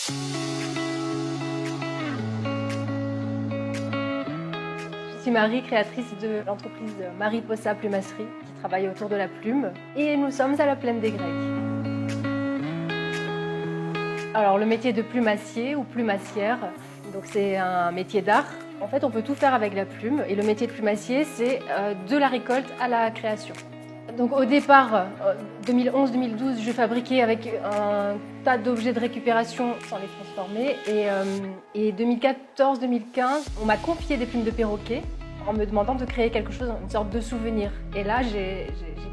Je suis Marie, créatrice de l'entreprise Mariposa Plumasserie, qui travaille autour de la plume. Et nous sommes à la Plaine des Grecs. Alors, le métier de plumassier ou plumassière, donc c'est un métier d'art. En fait, on peut tout faire avec la plume. Et le métier de plumassier, c'est de la récolte à la création. Donc au départ, 2011-2012, je fabriquais avec un tas d'objets de récupération sans les transformer. Et 2014-2015, on m'a confié des plumes de perroquet en me demandant de créer quelque chose, une sorte de souvenir. Et là, j'ai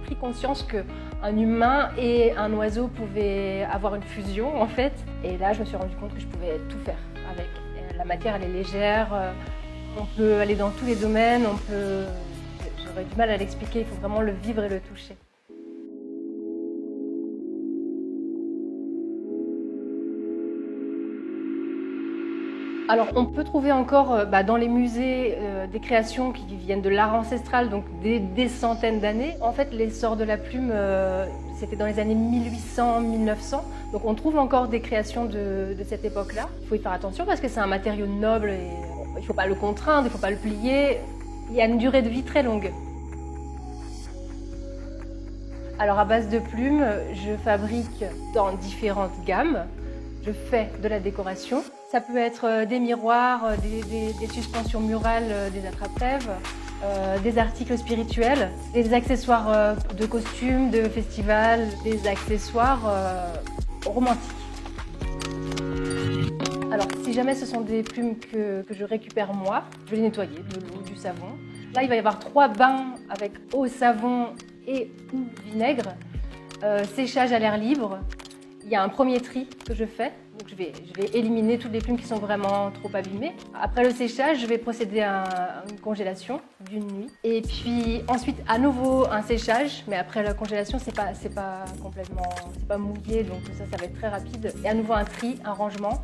pris conscience qu'un humain et un oiseau pouvaient avoir une fusion, en fait. Et là, je me suis rendu compte que je pouvais tout faire avec. Et la matière, elle est légère, on peut aller dans tous les domaines, J'aurais du mal à l'expliquer, il faut vraiment le vivre et le toucher. Alors on peut trouver encore dans les musées des créations qui viennent de l'art ancestral, donc des centaines d'années. En fait, l'essor de la plume, c'était dans les années 1800-1900, donc on trouve encore des créations de cette époque-là. Il faut y faire attention parce que c'est un matériau noble et il ne faut pas le contraindre, il ne faut pas le plier. Il y a une durée de vie très longue. Alors à base de plumes, je fabrique dans différentes gammes. Je fais de la décoration. Ça peut être des miroirs, des suspensions murales, des attrape-rêves, des articles spirituels, des accessoires de costumes, de festivals, des accessoires romantiques. Alors si jamais ce sont des plumes que je récupère moi, je vais les nettoyer, de l'eau, du savon. Là, il va y avoir 3 bains avec eau, savon et ou vinaigre, séchage à l'air libre. Il y a un premier tri que je fais, donc je vais éliminer toutes les plumes qui sont vraiment trop abîmées. Après le séchage, je vais procéder à une congélation d'une nuit. Et puis ensuite, à nouveau un séchage, mais après la congélation, c'est pas mouillé, donc ça va être très rapide. Et à nouveau un tri, un rangement.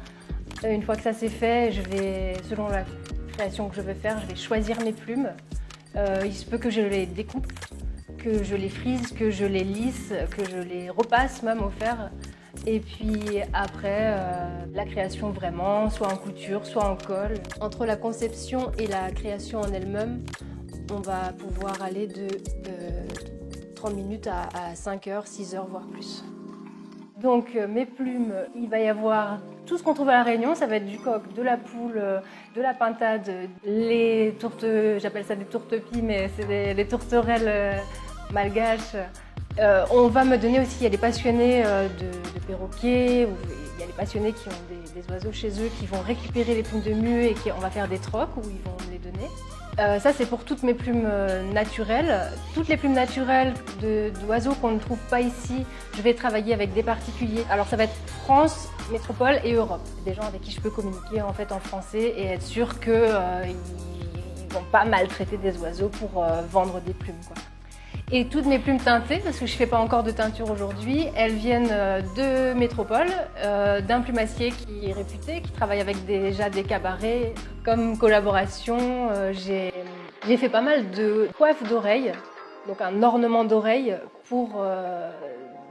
Une fois que ça c'est fait, je vais, selon la création que je veux faire, je vais choisir mes plumes. Il se peut que je les découpe, que je les frise, que je les lisse, que je les repasse même au fer. Et puis après, la création vraiment, soit en couture, soit en colle. Entre la conception et la création en elle-même, on va pouvoir aller de 30 minutes à 5 heures, 6 heures, voire plus. Donc mes plumes, il va y avoir tout ce qu'on trouve à La Réunion, ça va être du coq, de la poule, de la pintade, les tourtes, j'appelle ça des tourtepis, mais c'est des tourterelles malgaches. On va me donner aussi, il y a des passionnés de perroquets, ou il y a des passionnés qui ont des oiseaux chez eux qui vont récupérer les plumes de mue et on va faire des trocs où ils vont me les donner. Ça c'est pour toutes mes plumes naturelles. Toutes les plumes naturelles d'oiseaux qu'on ne trouve pas ici, je vais travailler avec des particuliers. Alors ça va être France, métropole et Europe. Des gens avec qui je peux communiquer en fait en français et être sûr qu'ils ne vont pas maltraiter des oiseaux pour vendre des plumes, quoi. Et toutes mes plumes teintées, parce que je ne fais pas encore de teinture aujourd'hui, elles viennent de métropole, d'un plumassier qui est réputé, qui travaille avec déjà des cabarets. Comme collaboration, j'ai fait pas mal de coiffes d'oreilles, donc un ornement d'oreille pour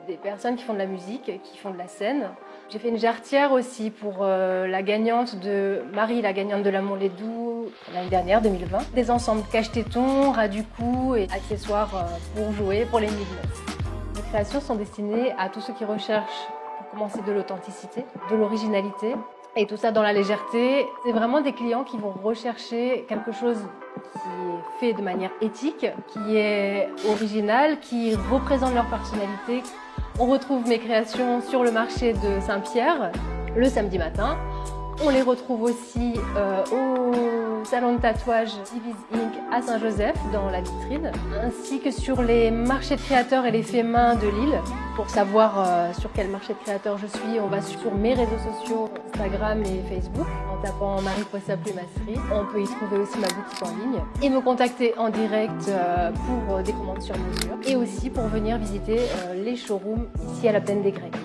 des personnes qui font de la musique, qui font de la scène. J'ai fait une jarretière aussi pour la gagnante de Marie, la gagnante de l'Amour les Doux, l'année dernière, 2020. Des ensembles cache-tétons, ras du cou et accessoires pour jouer pour les nuits de noces. Les créations sont destinées à tous ceux qui recherchent, pour commencer, de l'authenticité, de l'originalité et tout ça dans la légèreté. C'est vraiment des clients qui vont rechercher quelque chose qui est fait de manière éthique, qui est original, qui représente leur personnalité. On retrouve mes créations sur le marché de Saint-Pierre le samedi matin. On les retrouve aussi au salon de tatouage Divise Inc. à Saint-Joseph, dans la vitrine, ainsi que sur les marchés de créateurs et les faits main de Lille. Pour savoir sur quel marché de créateurs je suis, on va sur mes réseaux sociaux, Instagram et Facebook, en tapant Mariposa Plumasserie. On peut y trouver aussi ma boutique en ligne et me contacter en direct pour des commandes sur mesure et aussi pour venir visiter les showrooms ici à la Plaine des Grecs.